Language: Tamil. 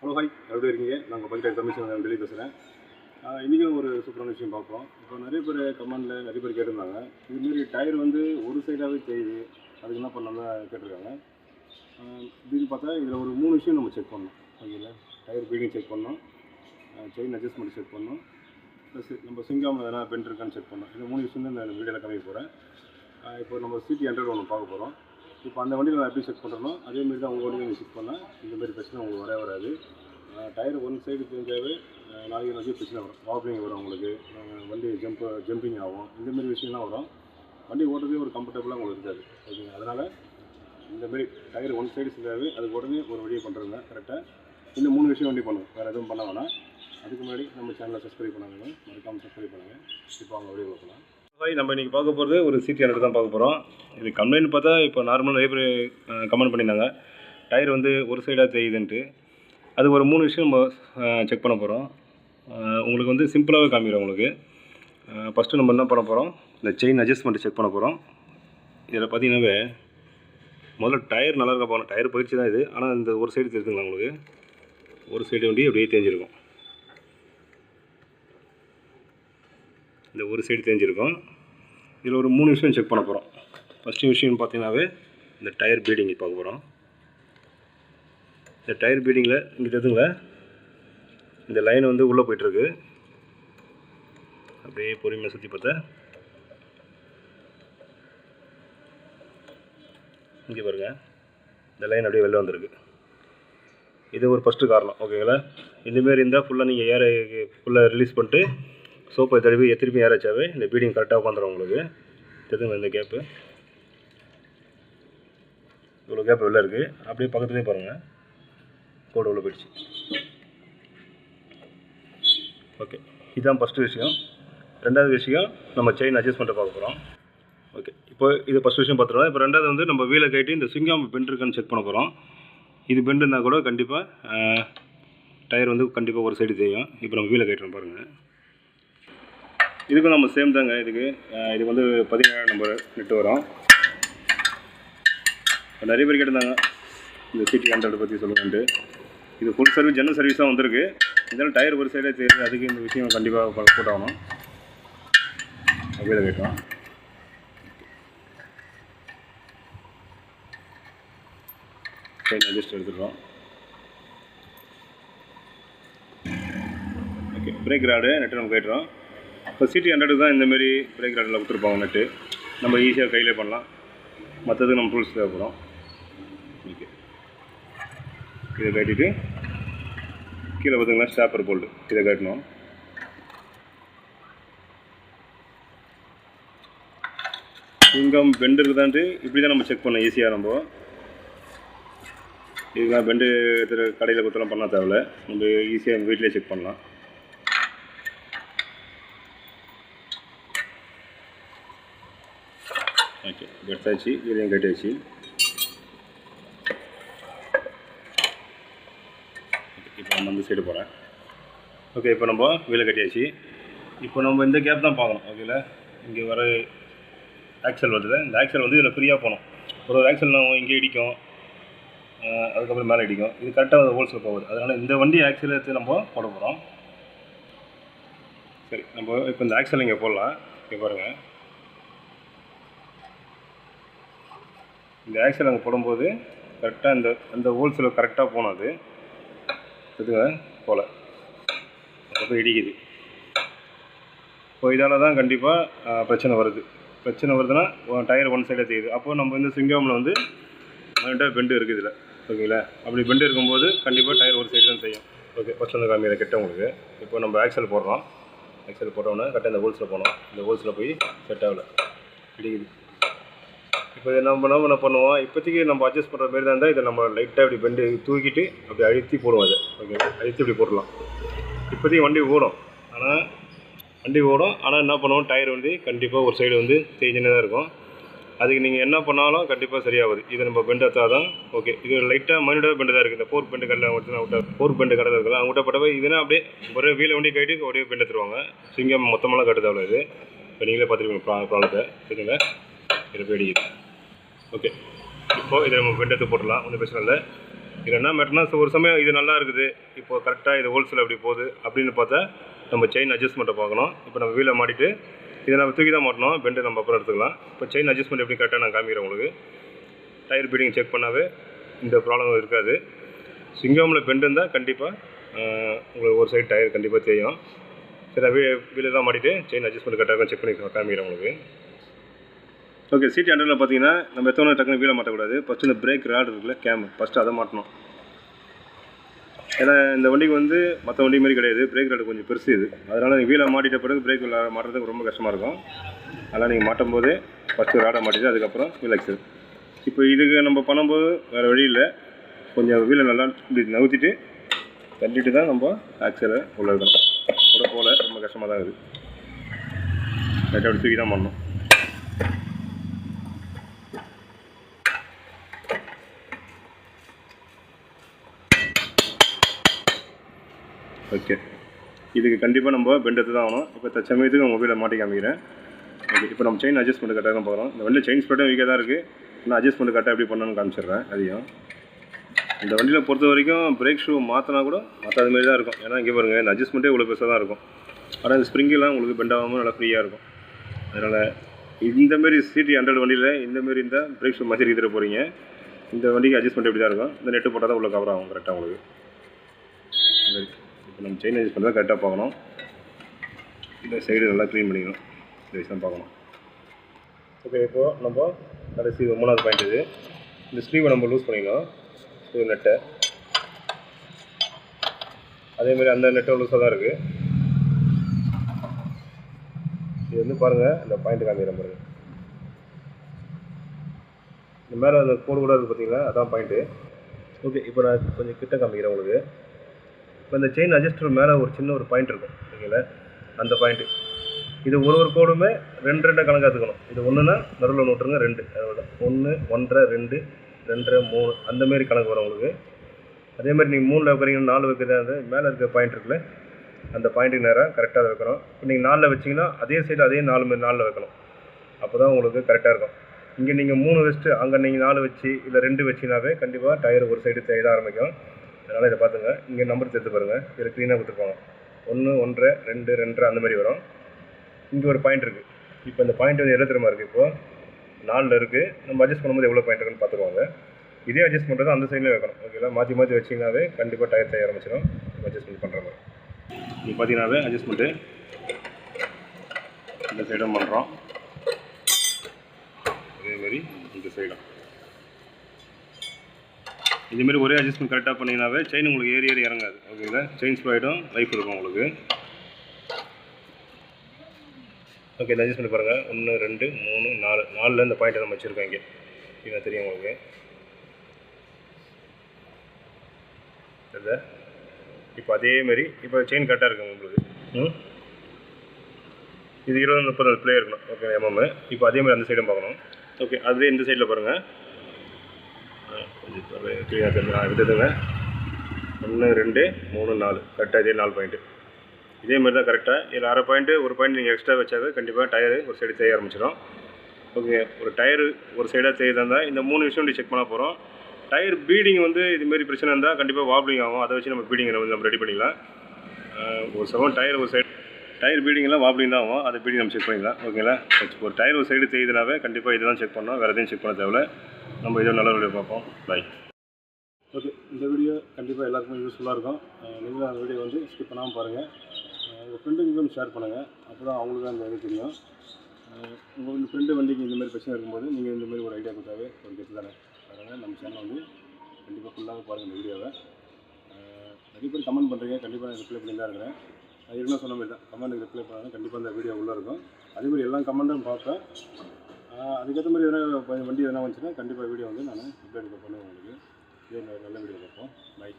ஹலோ ஹாய், எப்படி இருக்கீங்க? நாங்கள் பைக் கமிஷன் டெல்லி பேசுகிறேன். இன்றைக்கும் ஒரு சூப்பரான விஷயம் பார்ப்போம். இப்போ நிறைய பேர் கமெண்டில் நிறைய பேர் கேட்டிருந்தாங்க, இதுமாரி டயர் வந்து ஒரு சைடாகவே தேயுது, அதுக்கு என்ன பண்ணலாம்னு கேட்டிருக்காங்க. இப்படின்னு பார்த்தா இதில் ஒரு 3 விஷயம் நம்ம செக் பண்ணணும். ஓகேங்களா? டயர் பீடிங் செக் பண்ணணும், செயின் அட்ஜஸ்ட்மெண்ட் செக் பண்ணணும், ப்ளஸ் நம்ம சிங்காமில் எதனா பெண்ட் இருக்கான்னு செக் பண்ணணும். இந்த 3 விஷயம் தான் நான் வீடியோவில் காமிக்க போகிறேன். இப்போ நம்ம சிடி 100 ஒன்று பார்க்க போகிறோம். இப்போ அந்த வண்டியில் நான் எப்படி செக் பண்ணுறனோ அதேமாரி தான் உங்கள் வண்டியில் செக் பண்ணேன். இந்தமாரி பிரச்சனை உங்களுக்கு வராது. டயர் ஒன் சைடு தெரிஞ்சாவே நாளைக்கு நிறைய பிரச்சனை வரும். வாப்ளிங் வரும், உங்களுக்கு வண்டி ஜம்பிங் ஆகும், இந்தமாரி விஷயம்லாம் வரும். வண்டி ஓட்டுறதே ஒரு கம்ஃபர்டபுளாக உங்களுக்கு இருக்காது. ஓகேங்க, அதனால் இந்தமாரி டயர் ஒன் சைடு செஞ்சாவே அதுக்கு உடனே ஒரு வழியை பண்ணுறதுங்க கரெக்டாக. இந்த 3 விஷயம் வண்டி பண்ணுவோம், வேறு எதுவும் பண்ண வேணாம். அதுக்கு முன்னாடி நம்ம சேனலை சப்ஸ்கிரைப் பண்ணாங்க, மறக்காமல் சப்ஸ்கிரைப் பண்ணுங்கள். இப்போ அவங்க வீடியோ பார்க்கலாம். நம்ம இன்றைக்கி பார்க்க போகிறது ஒரு சிடி 100 தான் பார்க்க போகிறோம். இது கம்ப்ளைண்ட் பார்த்தா இப்போ நார்மலாக நிறைய பேர் கமெண்ட் பண்ணியிருந்தாங்க, டயர் வந்து ஒரு சைடாக தெரியுதுன்ட்டு. அது ஒரு 3 விஷயம் நம்ம செக் பண்ண போகிறோம். உங்களுக்கு வந்து சிம்பிளாகவே காமிக்கிறோம். உங்களுக்கு ஃபஸ்ட்டு நம்ம என்ன பண்ண போகிறோம், இந்த செயின் அட்ஜஸ்ட்மெண்ட் செக் பண்ண போகிறோம். இதில் பார்த்தீங்கன்னாவே முதல்ல டயர் நல்லா இருக்க போகணும். டயர் பயிற்சி தான் இது, ஆனால் இந்த ஒரு சைடு தெரியுதுங்களா உங்களுக்கு, ஒரு சைடு வண்டி அப்படியே தேஞ்சிருக்கும். இந்த ஒரு சைடு தேஞ்சிருக்கும். இதில் ஒரு 3 விஷயம் செக் பண்ண போகிறோம். ஃபஸ்ட்டு விஷயம் பார்த்தீங்கன்னாவே இந்த டயர் பீடிங் பார்க்க போகிறோம். இந்த டயர் பீடிங்கில் இங்கே தெரியுதுங்களா, இந்த லைன் வந்து உள்ளே போய்ட்டுருக்கு. அப்படியே பொறுமையாக சுற்றி பார்த்தா இங்கே பாருங்கள், இந்த லைன் அப்படியே வெளில வந்திருக்கு. இது ஒரு ஃபஸ்ட்டு காரணம். ஓகேங்களா? இந்தமாரி இருந்தால் ஃபுல்லாக நீங்கள் ஏரை ஃபுல்லாக ரிலீஸ் பண்ணிட்டு சோப்பை தடவி திருப்பி ஏர் வச்சாவே இந்த பீடிங் கரெக்டாக உட்காந்துரும். உங்களுக்கு தெரியுதுங்களா, இந்த கேப்பு இவ்வளோ கேப் வெளில இருக்குது. அப்படியே பக்கத்துலேயே பாருங்கள், கோடு உள்ள போயிடுச்சு. ஓகே, இதுதான் ஃபஸ்ட்டு விஷயம். ரெண்டாவது விஷயம் நம்ம செயின் அட்ஜஸ்ட்மெண்ட்டை பார்க்க போகிறோம். ஓகே, இப்போ இது ஃபஸ்ட் விஷயம் பார்த்துருவோம். இப்போ ரெண்டாவது வந்து நம்ம வீலை கட்டி இந்த சிங்காம் பெண்ட் இருக்கான்னு செக் பண்ண போகிறோம். இது பெண்ட் இருந்தால் கூட கண்டிப்பாக டயர் வந்து கண்டிப்பாக ஒரு சைடு தெரியும். இப்போ நம்ம வீலை கட்டுறோம் பாருங்கள். இதுக்கும் நம்ம சேம் தாங்க. இது வந்து 17 நம்பர் நெட்டு வரும். நிறைய பேர் கேட்டிருந்தாங்க இந்த சிடி 100 பற்றி சொல்லுங்கன்ட்டு. இது ஃபுல் சர்வீஸ், ஜெனரல் சர்வீஸ் தான் வந்திருக்கு. இதனால் டயர் ஒரு சைடே தெரியுது. அதுக்கு இந்த விஷயம் கண்டிப்பாக போட்டாகணும். வீலை கட்டுறோம். செயின் அட்ஜஸ்ட் எடுத்துடுறோம். ஓகே, பிரேக் ராடு நெட்டு நம்ம கட்டுறோம். இப்போ சிடி 100 தான் இந்தமாரி பிரேக் ராடில் கொடுத்துருப்பாங்க நெட்டு. நம்ம ஈஸியாக கையிலே பண்ணலாம். மற்றது நம்ம டூல்ஸ் தேவைப்படும். ஓகே, இதை கட்டிட்டு கீழே பார்த்திங்கன்னா ஸ்டாப்பர் போல்டு இதை கட்டணும். சிங்கம் பெண்டு இருக்குதான்ட்டு இப்படி தான் நம்ம செக் பண்ணோம் ஈஸியாக. இதுதான் பெண்டு கடையில் கொடுத்தலாம் பண்ணால் தேவையில்ல, நம்ம ஈஸியாக எங்கள் வீட்டிலே செக் பண்ணலாம். ஓகே, எடுத்தாச்சு, இதையும் கட்டியாச்சு. இப்போ நம்ம இந்த சைடு போகிறேன். ஓகே, இப்போ நம்ம வீலை கட்டியாச்சு. இப்போ நம்ம இந்த கேப் தான் பார்க்கணும். ஓகேல, இங்கே வர ஆக்சல் வருது. இந்த ஆக்சல் வந்து இதில் ஃப்ரீயாக போகணும். ஒரு ஆக்சல் நம்ம இங்கே இடிக்கும், அதுக்கப்புறம் மேலே இடிக்கும். இது கரெக்டாக ஹோல்ஸில் போகுது. அதனால் இந்த வண்டி ஆக்சல் எடுத்து நம்ம போட போகிறோம். சரி, நம்ம இப்போ இந்த ஆக்சல் இங்கே போடலாம். இங்கே பாருங்கள், இந்த ஆக்சல் அங்கே போடும்போது கரெக்டாக அந்த ஹோல்ஸில் கரெக்டாக போகணும். அது இதுங்க போல் அப்போ இடிக்குது. இப்போ இதால் தான் கண்டிப்பாக பிரச்சனை வருது. பிரச்சனை வருதுன்னா டயர் ஒன் சைடாக தெரியுது. அப்போது நம்ம இந்த சிங்காமில் வந்து மைண்டாக பெண்டு இருக்குது இதில். ஓகேங்களா? அப்படி பெண்டு இருக்கும்போது கண்டிப்பாக டயர் ஒரு சைடு தான் செய்யும். ஓகே, ஃபஸ்ட் வந்து காமிக்கிற கெட்டவங்களுக்கு. இப்போ நம்ம ஆக்சல் போடுறோம். ஆக்சல் போட்டோன்னா கரெக்டாக இந்த ஹோல்ஸில் போனோம். இந்த ஹோல்ஸில் போய் செட் ஆகலை, இடிக்குது. இப்போ நம்ம என்ன பண்ணுவோம், இப்போதைக்கு நம்ம அட்ஜஸ்ட் பண்ணுற மாரி தான் இருந்தால் இதை நம்ம லைட்டாக இப்படி பெண்டு தூக்கிட்டு அப்படி அழுத்தி போடுவோம். அதை ஓகே, அழுத்தி இப்படி போடலாம். இப்போதைக்கு வண்டி ஓடும். ஆனால் என்ன பண்ணுவோம், டயர் வந்து கண்டிப்பாக ஒரு சைடு வந்து தேஞ்சினே தான் இருக்கும். அதுக்கு நீங்கள் என்ன பண்ணாலும் கண்டிப்பாக சரியாகுது. இதை நம்ம பெண்ட் எடுத்தால் தான் ஓகே. இது லைட்டாக மைனடாக பெண்டு தான் இருக்குது. இந்த ஃபோர்க் பெண்டு கடையில் விட்டு ஃபோர்க் பெண்டு கடை இருக்குது, அவங்ககிட்ட பட்டவே இதுனா அப்படியே ஒரே வீலை வண்டி கட்டி ஒரே பெண்டு எடுத்துருவாங்க. சிங்கம் மொத்தமெல்லாம் கட்டு தேவை. இது இப்போ நீங்களே பார்த்துருக்கீங்க ப்ராப்ளத்தை. சரிங்களா? இதை போயிடுது. ஓகே, இப்போது இதை நம்ம பெண்ட் எடுத்து போட்டுடலாம், ஒன்றும் பிரச்சனை இல்லை. இது என்ன மேட்டர்னா ஒரு சமயம் இது நல்லா இருக்குது, இப்போது கரெக்டாக இது ஹோல்சேல் அப்படி போகுது அப்படின்னு பார்த்தா நம்ம செயின் அட்ஜஸ்ட்மெண்ட்டை பார்க்கணும். இப்போ நம்ம வீலை மாட்டிட்டு இதை நம்ம தூக்கி தான் மாட்டணும், பெண்டு நம்ம அப்புறம் எடுத்துக்கலாம். இப்போ செயின் அட்ஜஸ்ட்மெண்ட் எப்படி கரெக்டாக நான் காமிக்கிறேன் உங்களுக்கு. டயர் பீடிங் செக் பண்ணாவே இந்த ப்ராப்ளம் இருக்காது. சிங்கமில் பெண்டு இருந்தால் கண்டிப்பாக உங்களுக்கு ஒரு சைடு டயர் கண்டிப்பாக தெரியும். சரி, வீலெல்லாம் மாட்டிட்டு செயின் அட்ஜஸ்ட்மெண்ட் கரெக்டாக செக் பண்ணி காமிக்கிறேன் உங்களுக்கு. ஓகே, சீட் ஹேண்டலில் பார்த்தீங்கன்னா நம்ம எத்தனை டக்குனு வீலை மாட்டக்கூடாது. ஃபஸ்ட்டு இந்த பிரேக் ராட் இருக்குல்ல, கேம், ஃபஸ்ட்டு அதை மாட்டணும். ஏன்னா இந்த வண்டிக்கு வந்து மற்ற வண்டி மாதிரி கிடையாது, பிரேக் ராடு கொஞ்சம் பெருசு இது. அதனால் நீங்கள் வீலை மாட்டிட்ட பிறகு பிரேக் மாட்டுறதுக்கு ரொம்ப கஷ்டமாக இருக்கும். அதனால் நீங்கள் மாட்டும் போது ஃபஸ்ட்டு ராடை மாட்டிட்டு அதுக்கப்புறம் வீல் ஆக்சல். இப்போ இதுக்கு நம்ம பண்ணும்போது வேறு வழி இல்லை, கொஞ்சம் வீலை நல்லா இப்படி நவுத்திட்டு தள்ளிட்டு தான் நம்ம ஆக்சலை உள்ள இருக்கணும். கூட போல் ரொம்ப கஷ்டமாக தான் இருக்குது. லைட்டாக அப்படி தூக்கி தான் பண்ணணும். ஓகே, இதுக்கு கண்டிப்பாக நம்ம பெண்ட் எடுத்து தான் ஆகணும். இப்போ தற்சமயத்துக்கு மொபைலை மாட்டி காமிக்கிறேன். ஓகே, இப்போ நம்ம செயின் அட்ஜஸ்ட்மெண்ட் கரெக்டாக தான் போகிறோம். இந்த வண்டியில் செயின் ஸ்ப்ரெட்டும் வீக்காக தான் இருக்குது. நான் அட்ஜஸ்ட்மெண்ட் கரெக்டாக எப்படி பண்ணணும்னு காமிச்சிடுறேன். அதையும் இந்த வண்டியில் பொறுத்த வரைக்கும் பிரேக் ஷூ மாற்றினா கூட மாற்றாத மாதிரி தான் இருக்கும். ஏன்னா இங்கே பாருங்கள், இந்த அட்ஜஸ்ட்மெண்ட்டே இவ்வளோ பெருசாக தான் இருக்கும். ஆனால் இந்த ஸ்ப்ரிங்கெல்லாம் உங்களுக்கு பெண்ட் ஆகாமல் நல்லா ஃப்ரீயாக இருக்கும். அதனால் இந்தமாரி சிடி 100 வண்டியில் இந்தமாரி இந்த பிரேக் ஷூ மாதிரி எடுத்துகிட்டு போகிறீங்க. இந்த வண்டிக்கு அட்ஜஸ்ட்மெண்ட் எப்படி தான் இருக்கும். இந்த நெட்டு போட்டால் தான் உள்ள கவர் ஆகும் கரெக்டாக உங்களுக்கு. இப்போ நம்ம செயின் அட்ஜஸ்ட் பண்ணால் கரெக்டாக பார்க்கணும். இந்த சைடு நல்லா க்ளீன் பண்ணிக்கணும். இந்த விஷயம் பார்க்கணும். ஓகே, இப்போது நம்ம கடைசி 3வது பாயிண்ட் இது. இந்த ஸ்லீவை நம்ம லூஸ் பண்ணிக்கணும். இது நெட்டை அதேமாதிரி அந்த நெட்டை லூஸாக தான் இருக்குது. இது வந்து பாருங்கள், இந்த பாயிண்ட் காமிக்கிற பாருங்கள். இந்த மேலே அந்த கோடு கூட இருக்குது பார்த்தீங்களா, அதான் பாயிண்ட்டு. ஓகே, இப்போ நான் கொஞ்சம் கிட்ட காமிக்கிறேன் உங்களுக்கு. இப்போ இந்த செயின் அட்ஜஸ்டர் மேலே ஒரு சின்ன ஒரு பாயிண்ட் இருக்கும் ஓகேங்களா, அந்த பாயிண்ட்டு. இது ஒரு கோடுமே 2 கணக்காத்துக்கணும். இது ஒன்றுனா நடுவில் ஒன்று விட்டுருங்க, 2 அதோட 1 1.5 2 2.5 3 அந்தமாரி கணக்கு வரும் உங்களுக்கு. அதேமாதிரி நீங்கள் 3ல் வைக்கிறீங்கன்னா 4 வைக்கிறது மேலே இருக்கிற பாயிண்ட் இருக்குல்ல, அந்த பாயிண்ட்டுக்கு நேராக கரெக்டாக வைக்கணும். இப்போ நீங்கள் 4ல் வச்சிங்கன்னா அதே சைடு அதே 4ல் வைக்கணும். அப்போ தான் உங்களுக்கு கரெக்டாக இருக்கும். இங்கே நீங்கள் 3 வச்சுட்டு அங்கே நீங்கள் 4 வச்சு இல்லை 2 வச்சிங்கனாவே கண்டிப்பாக டயர் ஒரு சைடு தேட ஆரம்பிக்கும். அதனால் இதை பார்த்துங்க. இங்கே நம்பர் சேர்த்து பாருங்கள், இதில் க்ளீனாக கொடுத்துருப்பாங்க. 1 1.5 2 2.5 அந்த மாதிரி வரும். இங்கே ஒரு பாயிண்ட் இருக்குது. இப்போ இந்த பாயிண்ட் வந்து எவ்வளோ தெரியுமா இருக்குது, இப்போது 4ல் இருக்குது. நம்ம அட்ஜஸ்ட் பண்ணும்போது எவ்வளோ பாயிண்ட் இருக்குன்னு பார்த்துருவாங்க. இதே அட்ஜஸ்ட் பண்ணுறது அந்த சைடில் வைக்கணும் ஓகேங்களா. மாற்றி மாற்றி வச்சிங்கனாவே கண்டிப்பாக டயர் தேய ஆரம்பிச்சிடும். அட்ஜஸ்ட்மெண்ட் பண்ணுற மாதிரி நீங்கள் பார்த்தீங்கன்னாவே அட்ஜஸ்ட்மெண்ட்டு இந்த சைடும் பண்ணுறோம், அதேமாரி இந்த சைடும் இதேமாரி ஒரே அட்ஜஸ்ட்மெண்ட் கரெக்டாக பண்ணிங்கனாவே செயின் உங்களுக்கு ஏறி இறங்காது ஓகேங்களா. செயின் ஸ்ப்ரைடும் லைஃப் இருக்கும் உங்களுக்கு. ஓகே, இந்த அட்ஜஸ்ட் பண்ணி பாருங்கள். 1 2 3 4 4ல் இந்த பாயிண்ட்டை நம்ம வச்சுருக்கோம். இங்கே இது தெரியும் உங்களுக்கு. இல்லை இப்போ அதேமாரி இப்போ செயின் கரெக்டாக இருக்குங்க உங்களுக்கு. இது 20 30 ப்ளே இருக்கணும் ஓகே எம்எம். இப்போ அதேமாதிரி அந்த சைடும் பார்க்கணும். ஓகே, அதுலேயே இந்த சைடில் பாருங்கள், கொஞ்சம் க்ளீனாக தெரியுங்க. விட்டுதுங்க. 1 2 3 4 கரெக்டாக இதே 4 பாயிண்ட்டு இதேமாதிரி தான் கரெக்டாக. இதில் அரை பாயிண்ட்டு ஒரு பாயிண்ட் நீங்கள் எக்ஸ்ட்ரா வச்சாவே கண்டிப்பாக டயரு ஒரு சைடு தேய ஆரம்பிச்சிடும். ஓகே, ஒரு டயரு ஒரு சைடாக தேய்தான் இருந்தால் இந்த 3 விஷயம் செக் பண்ண போகிறோம். டயர் பீடிங் வந்து இதுமாரி பிரச்சனை இருந்தால் கண்டிப்பாக வாப்ளிங் ஆகும். அதை வச்சு நம்ம பீடிங்கை வந்து நம்ம ரெடி பண்ணிக்கலாம். ஒரு சமம் டயர் ஒரு சைடு டயர் பீடிங்கெலாம் வாப்ளிங் தான் ஆகும். அதை பீடிங் நம்ம செக் பண்ணிக்கலாம் ஓகேங்களா. ஒரு டயர் ஒரு சைடு தேய்துனாவே கண்டிப்பாக இதை தான் செக் பண்ணோம், வேறு எதையும் செக் பண்ண தேவையில்ல. நம்ம இதோ நல்ல வீடியோ பார்ப்போம். பாய். ஓகே, இந்த வீடியோ கண்டிப்பாக எல்லாருக்குமே யூஸ்ஃபுல்லாக இருக்கும். நீங்களும் அந்த வீடியோ வந்து ஸ்கிப் பண்ணாமல் பாருங்கள். உங்கள் ஃப்ரெண்டுங்களுக்கும் ஷேர் பண்ணுங்கள், அப்போ தான் அவங்களுக்கு அந்த இது தெரியும். உங்கள் ஃப்ரெண்டு வண்டிக்கு இந்தமாதிரி பிரச்சனை இருக்கும்போது நீங்கள் இந்தமாரி ஒரு ஐடியா கொடுத்தாவே ஒரு கெட்டு தானே. அதனால் நம்ம சேனல் வந்து கண்டிப்பாக ஃபுல்லாக பாருங்கள் இந்த வீடியோவை. நிறைய பேர் கமெண்ட் பண்ணுறீங்க, கண்டிப்பாக நான் ரிப்ளை பண்ணி தான் இருக்கிறேன். அது என்ன சொன்ன மாதிரி தான், கமெண்ட்டுக்கு ரிப்ளை பண்ணாலும் கண்டிப்பாக இந்த வீடியோ உள்ளே இருக்கும். அதேமாதிரி எல்லா கமெண்ட்டும் பார்ப்பேன். அதுக்கேற்ற மாதிரி எதனா வண்டி எதனா வந்துச்சுன்னா கண்டிப்பாக வீடியோ வந்து நான் ரிப்ளை பண்ணுவேன் உங்களுக்கு. இதே நல்ல வீடியோ பார்ப்போம். பை.